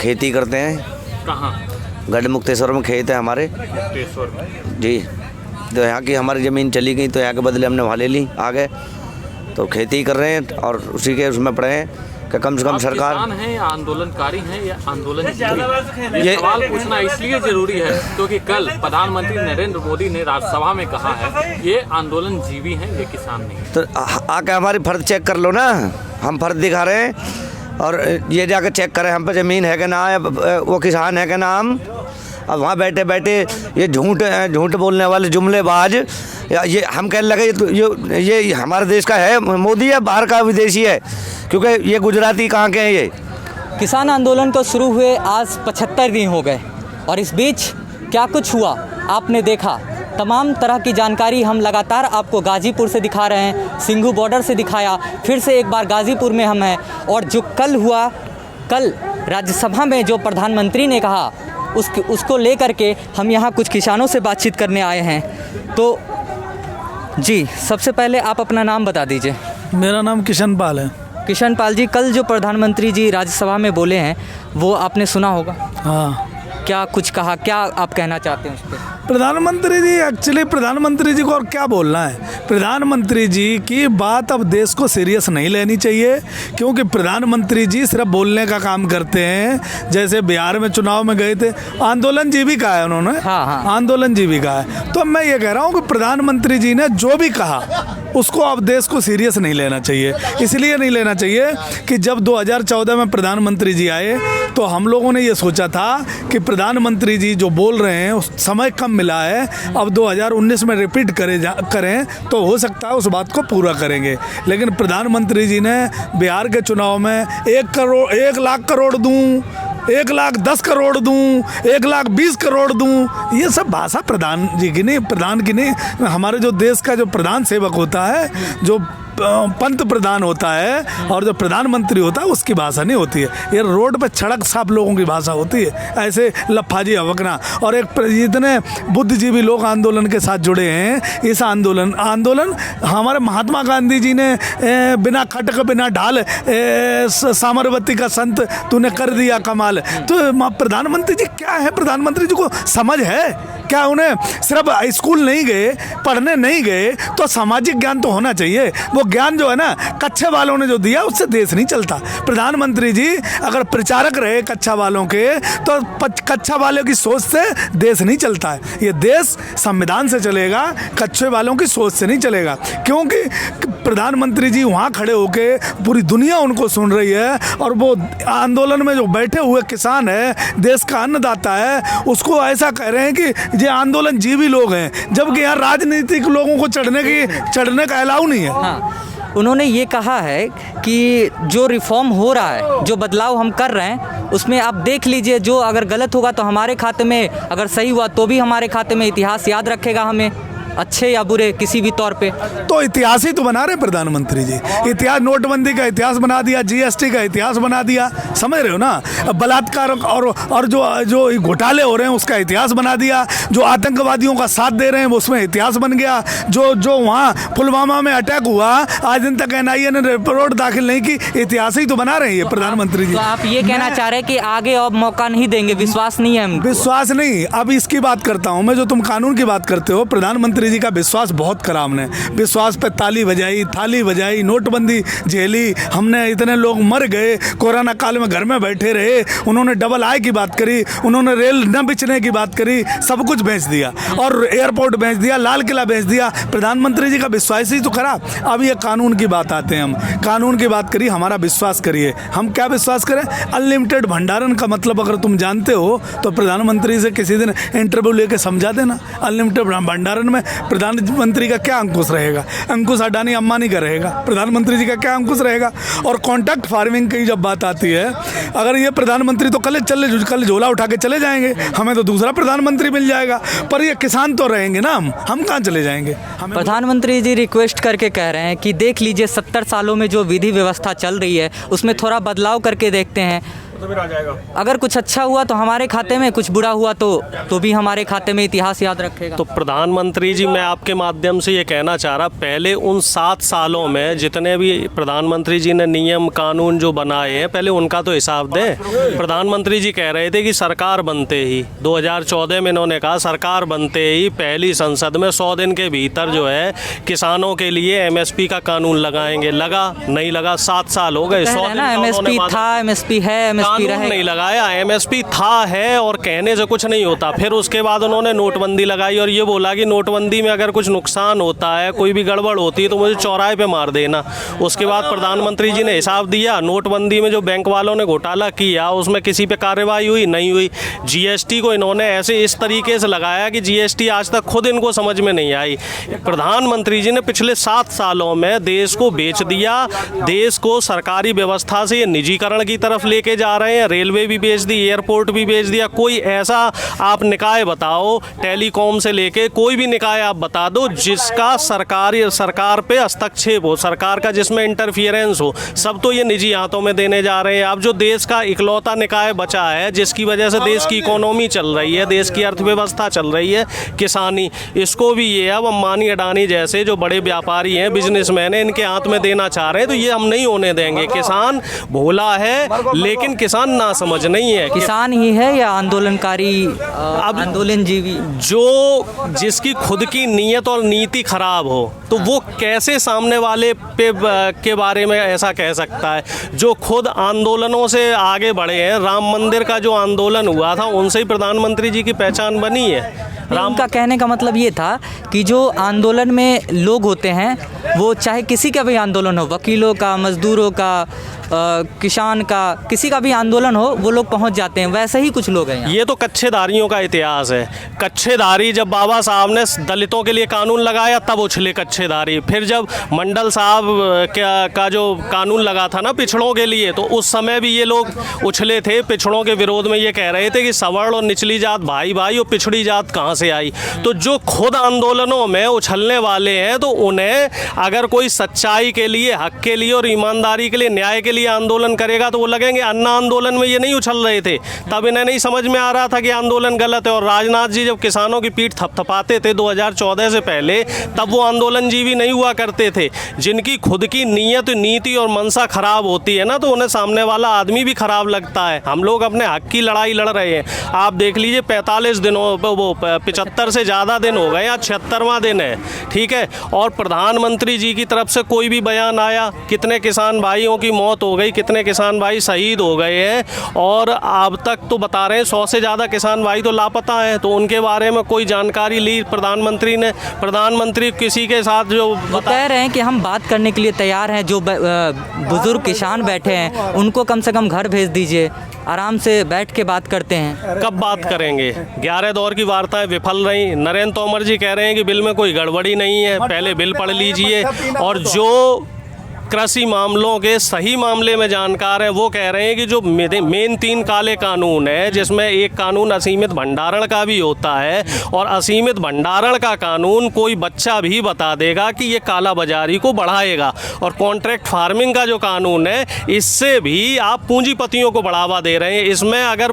खेती करते हैं। कहाँ? गढ़ मुक्तेश्वर में खेत है हमारे मुक्तेश्वर में। जी। तो यहाँ की हमारी ज़मीन चली गई तो यहाँ के बदले हमने वहाँ ले ली आगे, तो खेती कर रहे हैं और उसी के उसमें पड़े हैं कि कम से कम सरकार। किसान हैं या आंदोलनकारी हैं या आंदोलन ये सवाल पूछना इसलिए जरूरी है क्योंकि कल प्रधानमंत्री नरेंद्र मोदी ने राज्यसभा में कहा है ये आंदोलन जीवी हैं, ये किसान नहीं। तो आके हमारी फर्ज चेक कर लो ना, हम फर्ज दिखा रहे हैं और ये जाकर चेक करें हम पे ज़मीन है कि ना है, वो किसान है कि ना हम। अब वहाँ बैठे बैठे ये झूठ बोलने वाले जुमलेबाज, ये हम कहने लगे ये हमारे देश का है मोदी है बाहर का विदेशी है, क्योंकि ये गुजराती कहाँ के हैं। ये किसान आंदोलन को शुरू हुए आज 75 दिन हो गए और इस बीच क्या कुछ हुआ आपने देखा। तमाम तरह की जानकारी हम लगातार आपको गाज़ीपुर से दिखा रहे हैं, सिंघू बॉर्डर से दिखाया, फिर से एक बार गाज़ीपुर में हम हैं। और जो कल हुआ, कल राज्यसभा में जो प्रधानमंत्री ने कहा उसको लेकर के हम यहाँ कुछ किसानों से बातचीत करने आए हैं। तो जी, सबसे पहले आप अपना नाम बता दीजिए। मेरा नाम किशन पाल है। किशन पाल जी, कल जो प्रधानमंत्री जी राज्यसभा में बोले हैं वो आपने सुना होगा। हाँ, क्या कुछ कहा, क्या आप कहना चाहते हैं उस पर? प्रधानमंत्री जी, एक्चुअली प्रधानमंत्री जी को और क्या बोलना है। प्रधानमंत्री जी की बात अब देश को सीरियस नहीं लेनी चाहिए, क्योंकि प्रधानमंत्री जी सिर्फ बोलने का काम करते हैं। जैसे बिहार में चुनाव में गए थे, आंदोलन जीविका है उन्होंने। हाँ। आंदोलन जीविका है। तो मैं ये कह रहा हूँ कि प्रधानमंत्री जी ने जो भी कहा उसको अब देश को सीरियस नहीं लेना चाहिए। इसलिए नहीं लेना चाहिए कि जब 2014 में प्रधानमंत्री जी आए तो हम लोगों ने ये सोचा था कि प्रधानमंत्री जी जो बोल रहे हैं उस समय कम मिला है, अब 2019 में रिपीट करें तो हो सकता है उस बात को पूरा करेंगे। लेकिन प्रधानमंत्री जी ने बिहार के चुनाव में 1 लाख करोड़ दूं, 1,10,00,000 करोड़ दूं, 1,20,00,000 करोड़ दूं, ये सब भाषा प्रधान जी की नहीं, प्रधान की नहीं। हमारे जो देश का जो प्रधान सेवक होता है, जो पंत प्रधान होता है और जो प्रधानमंत्री होता है, उसकी भाषा नहीं होती है। ये रोड पे सड़क साफ लोगों की भाषा होती है, ऐसे लफाजी हवकना। और एक इतने बुद्धिजीवी लोग आंदोलन के साथ जुड़े हैं। इस आंदोलन हमारे महात्मा गांधी जी ने बिना खटक बिना ढाल सामरवती का संत तूने कर दिया कमाल। तो प्रधानमंत्री जी क्या है? प्रधानमंत्री जी को समझ है क्या? उन्हें सिर्फ स्कूल नहीं गए, पढ़ने नहीं गए, तो सामाजिक ज्ञान तो होना चाहिए। वो ज्ञान जो है ना, कच्चे वालों ने जो दिया उससे देश नहीं चलता। प्रधानमंत्री जी अगर प्रचारक रहे कच्चा वालों के, तो कच्चा वालों की सोच से देश नहीं चलता है। ये देश संविधान से चलेगा, कच्चे वालों की सोच से नहीं चलेगा। क्योंकि प्रधानमंत्री जी वहाँ खड़े होके पूरी दुनिया उनको सुन रही है, और वो आंदोलन में जो बैठे हुए किसान है, देश का अन्नदाता है, उसको ऐसा कह रहे हैं कि ये आंदोलन जीवी लोग हैं, जबकि यहाँ राजनीतिक लोगों को चढ़ने का अलाउ नहीं है। हाँ, उन्होंने ये कहा है कि जो रिफॉर्म हो रहा है, जो बदलाव हम कर रहे हैं, उसमें आप देख लीजिए, जो अगर गलत होगा तो हमारे खाते में, अगर सही हुआ तो भी हमारे खाते में इतिहास याद रखेगा हमें, अच्छे या बुरे किसी भी तौर पे। तो इतिहास ही तो बना रहे प्रधानमंत्री जी। इतिहास, नोटबंदी का इतिहास बना दिया, जीएसटी का इतिहास बना दिया, समझ रहे हो ना। बलात्कार और जो घोटाले हो रहे हैं उसका इतिहास बना दिया, जो आतंकवादियों का साथ दे रहे हैं उसमें इतिहास बन गया, जो वहाँ पुलवामा में अटैक हुआ आज दिन तक NIA ने रिपोर्ट दाखिल नहीं की, इतिहास ही तो बना रहे हैं प्रधानमंत्री जी। तो आप ये कहना चाह रहे हैं कि आगे अब मौका नहीं देंगे, विश्वास नहीं है हमको? विश्वास नहीं। अब इसकी बात करता हूँ मैं, जो तुम कानून की बात करते हो, प्रधानमंत्री जी का विश्वास बहुत करा हमने। विश्वास पे ताली बजाई, थाली बजाई, नोटबंदी झेली हमने, इतने लोग मर गए, कोरोना काल में घर में बैठे रहे, उन्होंने डबल आई की बात करी, उन्होंने रेल न बिचने की बात करी, सब कुछ बेच दिया और एयरपोर्ट बेच दिया, लाल किला बेच दिया। प्रधानमंत्री जी का विश्वास ही तो करा। अब ये कानून की बात आते हैं, हम कानून की बात करिए, हमारा विश्वास करिए। हम क्या विश्वास करें? अनलिमिटेड भंडारण का मतलब अगर तुम जानते हो तो प्रधानमंत्री से किसी दिन इंटरव्यू लेके समझा देना। अनलिमिटेड भंडारण में प्रधानमंत्री का क्या अंकुश रहेगा? अंकुश अडानी अंबानी का रहेगा, प्रधानमंत्री जी का क्या अंकुश रहेगा? और कॉन्ट्रैक्ट फार्मिंग की जब बात आती है, अगर ये प्रधानमंत्री तो कल झोला उठा के चले जाएंगे, हमें तो दूसरा प्रधानमंत्री मिल जाएगा, पर ये किसान तो रहेंगे ना, हम कहाँ चले जाएंगे? प्रधानमंत्री जी रिक्वेस्ट करके कह रहे हैं कि देख लीजिए 70 सालों में जो विधि व्यवस्था चल रही है उसमें थोड़ा बदलाव करके देखते हैं। तो फिर आ जाएगा। अगर कुछ अच्छा हुआ तो हमारे खाते में, कुछ बुरा हुआ तो भी हमारे खाते में इतिहास याद रखेगा। तो प्रधानमंत्री जी, मैं आपके माध्यम से ये कहना चाह रहा, पहले उन 7 सालों में जितने भी प्रधानमंत्री जी ने नियम कानून जो बनाए हैं, पहले उनका तो हिसाब दें। प्रधानमंत्री जी कह रहे थे कि सरकार बनते ही 2014 में इन्होंने कहा सरकार बनते ही पहली संसद में 100 दिन के भीतर जो है किसानों के लिए MSP का कानून लगाएंगे। लगा नहीं लगा, 7 साल हो गए। 100 दिन का MSP था, MSP है, MSP कानून रहेगा। नहीं लगाया। MSP था है और कहने से कुछ नहीं होता। फिर उसके बाद उन्होंने नोटबंदी लगाई और ये बोला कि नोटबंदी में अगर कुछ नुकसान होता है, कोई भी गड़बड़ होती है तो मुझे चौराहे पे मार देना। उसके बाद प्रधानमंत्री जी ने हिसाब दिया, नोटबंदी में जो बैंक वालों ने घोटाला किया उसमें किसी पे कार्रवाई हुई नहीं हुई। GST को इन्होंने ऐसे इस तरीके से लगाया कि GST आज तक खुद इनको समझ में नहीं आई। प्रधानमंत्री जी ने पिछले 7 सालों में देश को बेच दिया। देश को सरकारी व्यवस्था से निजीकरण की तरफ लेके जा रहे हैं। रेलवे भी बेच दी, एयरपोर्ट भी बेच दिया। कोई ऐसा आप निकाय बताओ, टेलीकॉम से लेके कोई भी निकाय आप बता दो जिसका सरकार पे हस्तक्षेप हो, सरकार का जिसमें इंटरफियरेंस हो। सब तो ये निजी हाथों में देने जा रहे हैं। अब जो देश का इकलौता निकाय बचा है जिसकी वजह से देश की इकोनॉमी चल रही है, देश की अर्थव्यवस्था चल रही है, किसानी, इसको भी ये अब अंबानी अडानी जैसे जो बड़े व्यापारी हैं, बिजनेसमैन हैं, इनके हाथ में देना चाह रहे हैं। तो ये हम नहीं होने देंगे। किसान भोला है लेकिन किसान ना समझ नहीं है। किसान ही है या आंदोलनकारी, आंदोलनजीवी? जो जिसकी खुद की नीयत और नीति खराब हो तो वो कैसे सामने वाले पे के बारे में ऐसा कह सकता है? जो खुद आंदोलनों से आगे बढ़े हैं, राम मंदिर का जो आंदोलन हुआ था उनसे ही प्रधानमंत्री जी की पहचान बनी है। राम का कहने का मतलब ये था कि जो आंदोलन में लोग होते हैं वो चाहे किसी का भी आंदोलन हो, वकीलों का, मजदूरों का, किसान का, किसी का भी आंदोलन हो, वो लोग पहुंच जाते हैं। वैसे ही कुछ लोग हैं यहाँ। ये तो कच्छेदारियों का इतिहास है। कच्छेदारी जब बाबा साहब ने दलितों के लिए कानून लगाया तब उछले कच्छेदारी। फिर जब मंडल साहब का जो कानून लगा था ना पिछड़ों के लिए, तो उस समय भी ये लोग उछले थे पिछड़ों के विरोध में। ये कह रहे थे कि सवर्ण और निचली जात भाई भाई और पिछड़ी जात कहाँ से आई। तो जो खुद आंदोलनों में उछलने वाले हैं तो उन्हें अगर कोई सच्चाई के लिए, हक के लिए और ईमानदारी के लिए, न्याय के लिए आंदोलन करेगा तो वो लगेंगे। अन्ना आंदोलन में ये नहीं उछल रहे थे, तब इन्हें नहीं समझ में आ रहा था कि आंदोलन गलत है। और राजनाथ जी जब किसानों की पीठ थपथपाते थे 2014 से पहले, तब वो आंदोलनजीवी नहीं हुआ करते थे। जिनकी खुद की नीयत, नीति और मनसा खराब होती है ना, तो उन्हें सामने वाला आदमी भी खराब लगता है। हम लोग अपने हक की लड़ाई लड़ रहे हैं। आप देख लीजिए 45 दिनों, वो 75 से ज़्यादा दिन हो गए, आज 76वां दिन है, ठीक है। और प्रधानमंत्री जी की तरफ से कोई भी बयान आया? कितने किसान भाइयों की मौत हो गई, कितने किसान भाई शहीद हो गए हैं। और अब तक तो बता रहे हैं 100 से ज़्यादा किसान भाई तो लापता हैं। तो उनके बारे में कोई जानकारी ली प्रधानमंत्री ने? प्रधानमंत्री किसी के साथ जो कह रहे हैं कि हम बात करने के लिए तैयार हैं। जो बुजुर्ग किसान बैठे हैं उनको कम से कम घर भेज दीजिए, आराम से बैठ के बात करते हैं। कब बात करेंगे? 11 दौर की वार्ताएं विफल रही। नरेंद्र तोमर जी कह रहे हैं कि बिल में कोई गड़बड़ी नहीं है, पहले बिल पढ़ लीजिए। और जो कृषि मामलों के सही मामले में जानकार है वो कह रहे हैं कि जो मेन 3 काले कानून है, जिसमें एक कानून असीमित भंडारण का भी होता है, और असीमित भंडारण का कानून कोई बच्चा भी बता देगा कि ये काला बाजारी को बढ़ाएगा। और कॉन्ट्रैक्ट फार्मिंग का जो कानून है, इससे भी आप पूंजीपतियों को बढ़ावा दे रहे हैं। इसमें अगर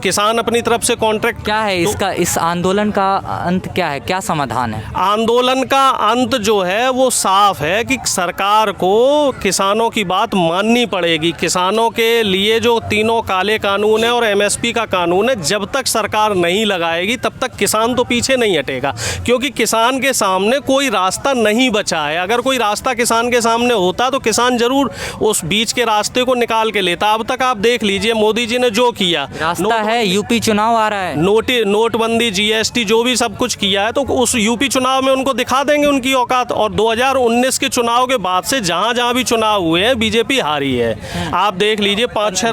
किसान अपनी तरफ से कॉन्ट्रैक्ट, क्या है इसका, इस आंदोलन का अंत क्या है, क्या समाधान है? आंदोलन का अंत जो है वो साफ है कि सरकार को किसानों की बात माननी पड़ेगी। किसानों के लिए जो 3 काले कानून है और MSP का कानून है, जब तक सरकार नहीं लगाएगी तब तक किसान तो पीछे नहीं हटेगा। क्योंकि किसान के सामने कोई रास्ता नहीं बचा है। अगर कोई रास्ता किसान के सामने होता तो किसान जरूर उस बीच के रास्ते को निकाल के लेता। अब तक आप देख लीजिए मोदी जी ने जो किया, रास्ता है, यूपी चुनाव आ रहा है, नोटबंदी, GST जो भी सब कुछ किया है, तो उस यूपी चुनाव में उनको दिखा देंगे उनकी औकात। और 2019 के चुनाव के बाद से जहां भी चुनाव हुए हैं बीजेपी हारी है। आप देख लीजिए 5-6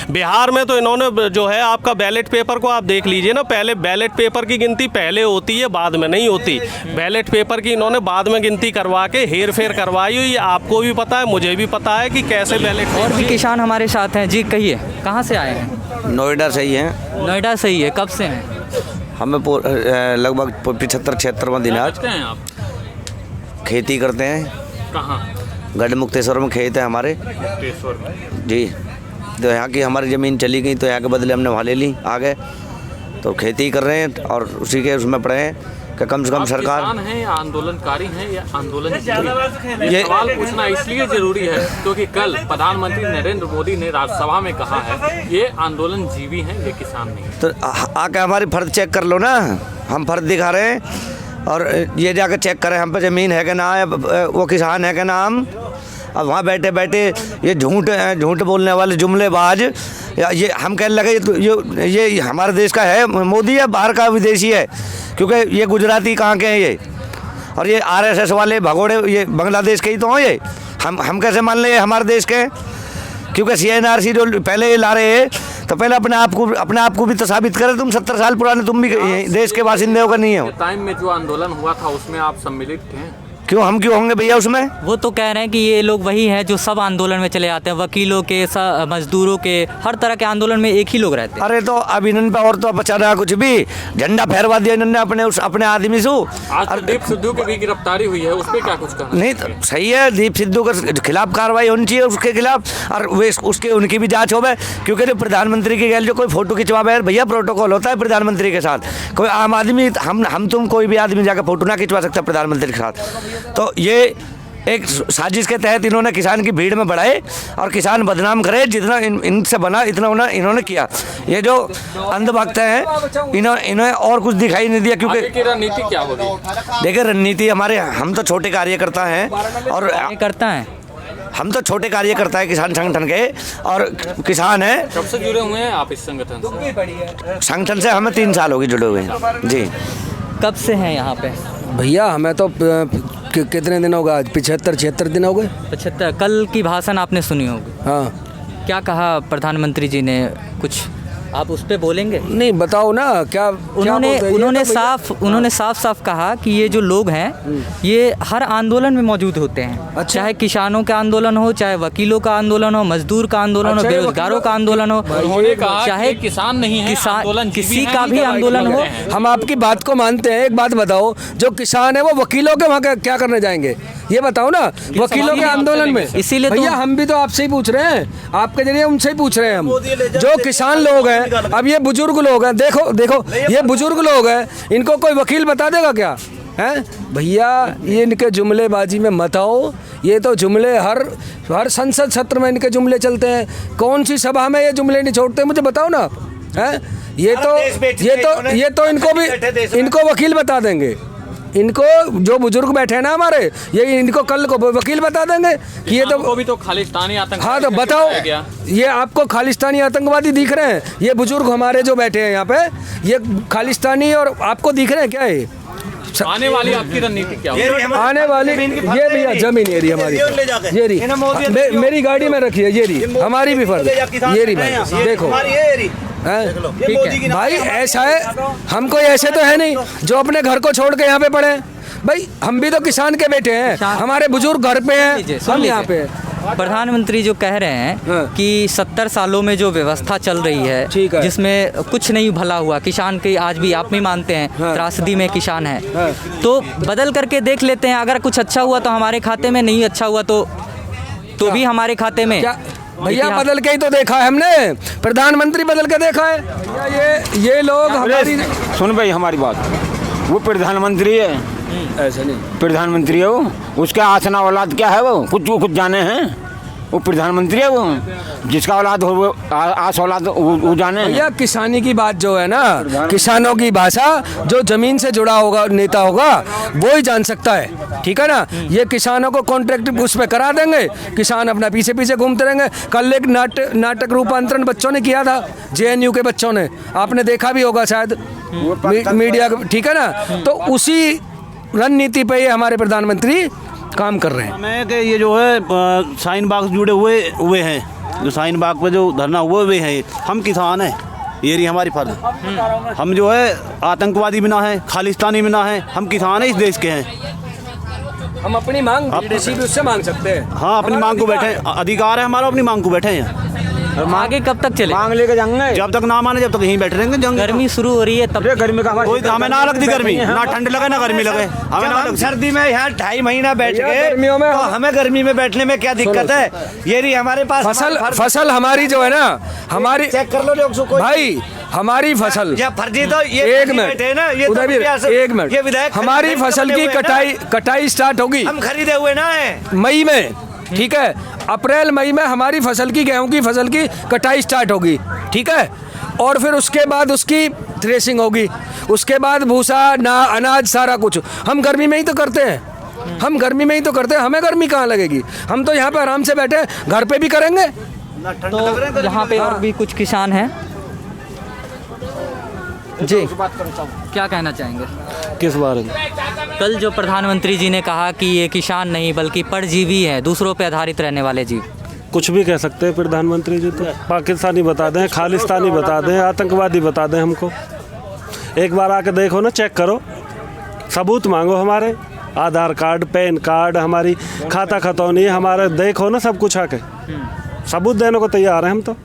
बिहार में तो इन्होंने जो है, आपका बैलेट पेपर को आप देख लीजिए ना, पहले बैलेट पेपर की गिनती पहले होती है, बाद में नहीं होती। बैलेट पेपर की इन्होंने बाद में गिनती करवा के हेर फेर करवाई हुई। आपको भी पता है, मुझे भी पता है कि कैसे बैलेट। और भी किसान हमारे साथ हैं जी, कहिए कहाँ से आए हैं? नोएडा से ही हैं। नोएडा से ही है, कब से हैं? हमें लगभग 75-76वां दिन आज। आप खेती करते हैं। कहाँ? गढ़ मुक्तेश्वर में खेत है हमारे मुक्तेश्वर में जी। तो यहाँ की हमारी ज़मीन चली गई तो यहाँ के बदले हमने वहाँ ले ली आ गए, तो खेती कर रहे हैं और उसी के उसमें पड़े हैं कि कम से कम आप सरकार। किसान हैं या आंदोलनकारी हैं या आंदोलन ये सवाल पूछना इसलिए जरूरी है क्योंकि कल प्रधानमंत्री नरेंद्र मोदी ने राज्यसभा में कहा है ये आंदोलन जीवी हैं, ये किसान नहीं। तो आके हमारी फर्ज चेक कर लो ना, हम फर्ज दिखा रहे हैं और ये जाकर चेक करें हम पे ज़मीन है कि ना है, वो किसान है कि ना हम। अब वहाँ बैठे बैठे ये झूठ बोलने वाले जुमलेबाज, ये हम कहने लगे ये हमारे देश का है मोदी है, बाहर का विदेशी है, क्योंकि ये गुजराती कहाँ के हैं ये, और ये आरएसएस वाले भगोड़े ये बांग्लादेश के ही तो हैं ये। हम कैसे मान लें हमारे देश के, क्योंकि CNRC जो पहले ये ला रहे हैं तो पहले अपने आप को भी तो साबित करें। तुम 70 साल पुराने, तुम भी देश के बासिंदे हो का नहीं हो। टाइम में जो आंदोलन हुआ था उसमें आप सम्मिलित थे? क्यों, हम क्यों होंगे भैया उसमें? वो तो कह रहे हैं कि ये लोग वही हैं जो सब आंदोलन में चले आते हैं, वकीलों के, मजदूरों के, हर तरह के आंदोलन में एक ही लोग रहते हैं। अरे तो अब इन्होंने पे और तो बचाना कुछ भी, झंडा फहरवा दिया इन्होंने अपने आदमी से। आज तो दीप सिद्धू की भी गिरफ्तारी हुई है, उस पर क्या कुछ कहना? नहीं तो सही है, दीप सिद्धू के खिलाफ कार्रवाई होनी चाहिए, उसके खिलाफ, और वे उसके उनकी भी जांच हो। क्योंकि जो प्रधानमंत्री की गैल जो कोई फोटो खिंचवा भैया, प्रोटोकॉल होता है प्रधानमंत्री के साथ। कोई आम आदमी हम तुम कोई भी आदमी जाकर फोटो ना खिंचवा सकता प्रधानमंत्री के साथ। तो ये एक साजिश के तहत इन्होंने किसान की भीड़ में बढ़ाए और किसान बदनाम करे, जितना इनसे बना इतना इन्होंने किया। ये जो अंधभक्त हैं इन्होंने और कुछ दिखाई नहीं दिया। क्योंकि रणनीति क्या होगी? देखिए रणनीति हमारे, हम तो छोटे कार्यकर्ता हैं और करता है, हम तो छोटे कार्यकर्ता है किसान संगठन के, और किसान हैं। कब से जुड़े हुए हैं आप इस संगठन से? संगठन से हमें 3 साल हो गए जुड़े हुए हैं जी। कब से हैं यहाँ पे? भैया हमें तो कितने दिन हो गए, आज 75-76 दिन हो गए। 75। कल की भाषण आपने सुनी होगी, हाँ। क्या कहा प्रधानमंत्री जी ने, कुछ आप उस पे बोलेंगे? नहीं बताओ ना क्या उन्होंने साफ कहा कि ये जो लोग हैं ये हर आंदोलन में मौजूद होते हैं। अच्छा। चाहे किसानों का आंदोलन हो, चाहे वकीलों का आंदोलन हो, मजदूर का आंदोलन हो, बेरोजगारों का आंदोलन हो, उन्होंने कहा चाहे किसान नहीं है, आंदोलन किसी का भी आंदोलन हो। हम आपकी बात को मानते हैं। एक बात बताओ, जो किसान है वो वकीलों के वहाँ क्या करने जाएंगे, ये बताओ ना। वकीलों के आंदोलन में इसीलिए भैया हम भी तो आपसे ही पूछ रहे हैं, आपके जरिए उनसे ही पूछ रहे हैं हम। जो किसान लोग हैं, अब ये बुजुर्ग लोग हैं, देखो ये बुजुर्ग लोग हैं, इनको कोई वकील बता देगा क्या है? भैया ये इनके जुमलेबाजी में मत आओ। ये तो जुमले हर संसद सत्र में इनके जुमले चलते हैं। कौन सी सभा में ये जुमले नहीं छोड़ते, मुझे बताओ ना। है ये तो इनको वकील बता देंगे। इनको जो बुजुर्ग बैठे हैं ना हमारे, ये इनको कल को वकील बता देंगे कि ये तो भी तो खालिस्तानी आतंकवादी। हाँ तो बताओ, ये आपको खालिस्तानी आतंकवादी दिख रहे हैं? ये बुजुर्ग हमारे जो बैठे हैं यहाँ पे, ये खालिस्तानी और आपको दिख रहे हैं क्या? ये आने वाली आपकी रणनीति क्या होगी? आने वाली ये भैया जमीन ये रही हमारी, ये रही मेरी गाड़ी में रखी है, ये रही हमारी भी फर्ज, ये रही भाई देखो। ठीक है भाई, ऐसा है, हम कोई ऐसे तो है नहीं जो अपने घर को छोड़ के यहाँ पे पड़े। भाई हम भी तो किसान के बेटे हैं, हमारे बुजुर्ग घर पे हैं, हम यहाँ पे हैं। प्रधानमंत्री जो कह रहे हैं कि 70 सालों में जो व्यवस्था चल रही है, जिसमें कुछ नहीं भला हुआ, किसान की आज भी आप भी मानते हैं त्रासदी में किसान है, तो बदल करके देख लेते हैं। अगर कुछ अच्छा हुआ तो हमारे खाते में, नहीं अच्छा हुआ तो भी हमारे खाते में। भैया बदल के ही तो देखा है हमने, प्रधानमंत्री बदल के देखा है। ये लोग हमारी सुन भाई हमारी बात, वो प्रधानमंत्री है, ऐसा नहीं प्रधानमंत्री है वो, उसका आसना औलाद क्या है, वो कुछ जाने हैं। वो प्रधानमंत्री है, वो जिसका औलाद हो वो आस औलाद वो जाने। भैया किसानी की बात जो है ना, किसानों की भाषा, जो जमीन से जुड़ा होगा नेता होगा वो ही जान सकता है, ठीक है ना। ये किसानों को कॉन्ट्रैक्ट उस पर करा देंगे, किसान अपना पीछे पीछे घूमते रहेंगे। कल एक नाटक रूपांतरण बच्चों ने किया था, JNU के बच्चों ने, आपने देखा भी होगा शायद मीडिया, ठीक है ना। तो उसी रणनीति पे ये हमारे प्रधानमंत्री काम कर रहे हैं। हमें कि ये जो है शाहीन बाग से जुड़े हुए हैं, जो शाहीन बाग पे जो धरना हुए हुए हैं, हम किसान हैं, ये रही हमारी फर्ज। हम जो है आतंकवादी भी ना है, खालिस्तानी भी ना है, हम किसान हैं, इस देश के हैं। हम अपनी मांग किसी भी उससे मांग सकते हैं। हाँ अपनी मांग को बैठे, अधिकार है हमारा, अपनी मांग को बैठे हैं। आगे कब तक चले? मांग लेके जाएंगे। जब तक ना माने जब तक यहीं बैठे रहेंगे जंग। गर्मी शुरू हो रही है तब गर्मी का कोई हमें ना लगती गर्मी, ना ठंड लगे ना गर्मी लगे, हमें ना हम लगती। सर्दी में यहाँ 2.5 महीना बैठ भैया, गए गर्मियों में तो हमें गर्मी में बैठने में क्या दिक्कत है? ये रही हमारे पास फसल हमारी जो है ना, हमारी चेक कर लो लोग कोई भाई हमारी फसल या फर्जी तो ये एक फर्जी बैठे हैं ना, ये तो मिनट मीडिया से- एक मिनट ये विधायक हमारी खरीदे फसल बने की हुए हैं ना। कटाई स्टार्ट होगी हम खरीदे हुए ना है मई में, ठीक है। अप्रैल मई में हमारी फसल की, गेहूं की फसल की कटाई स्टार्ट होगी, ठीक है। और फिर उसके बाद उसकी थ्रेसिंग होगी, उसके बाद भूसा ना अनाज सारा कुछ हम गर्मी में ही तो करते हैं। हम गर्मी में ही तो करते हैं, हमें गर्मी कहाँ लगेगी? हम तो यहाँ पे आराम से बैठे घर पे भी करेंगे। तो यहाँ पे और भी कुछ किसान हैं जी, क्या कहना चाहेंगे? किस बारे में? कल जो प्रधानमंत्री जी ने कहा कि ये किसान नहीं बल्कि परजीवी है, दूसरों पे आधारित रहने वाले जीव। कुछ भी कह सकते हैं प्रधानमंत्री जी, तो पाकिस्तानी बता दें, खालिस्तानी बता दें, आतंकवादी बता दें हमको। एक बार आके देखो ना, चेक करो, सबूत मांगो हमारे, आधार कार्ड, पैन कार्ड, हमारी खाता खतौनी, हमारा देखो ना सब कुछ आके, सबूत देने को तैयार हैं हम तो।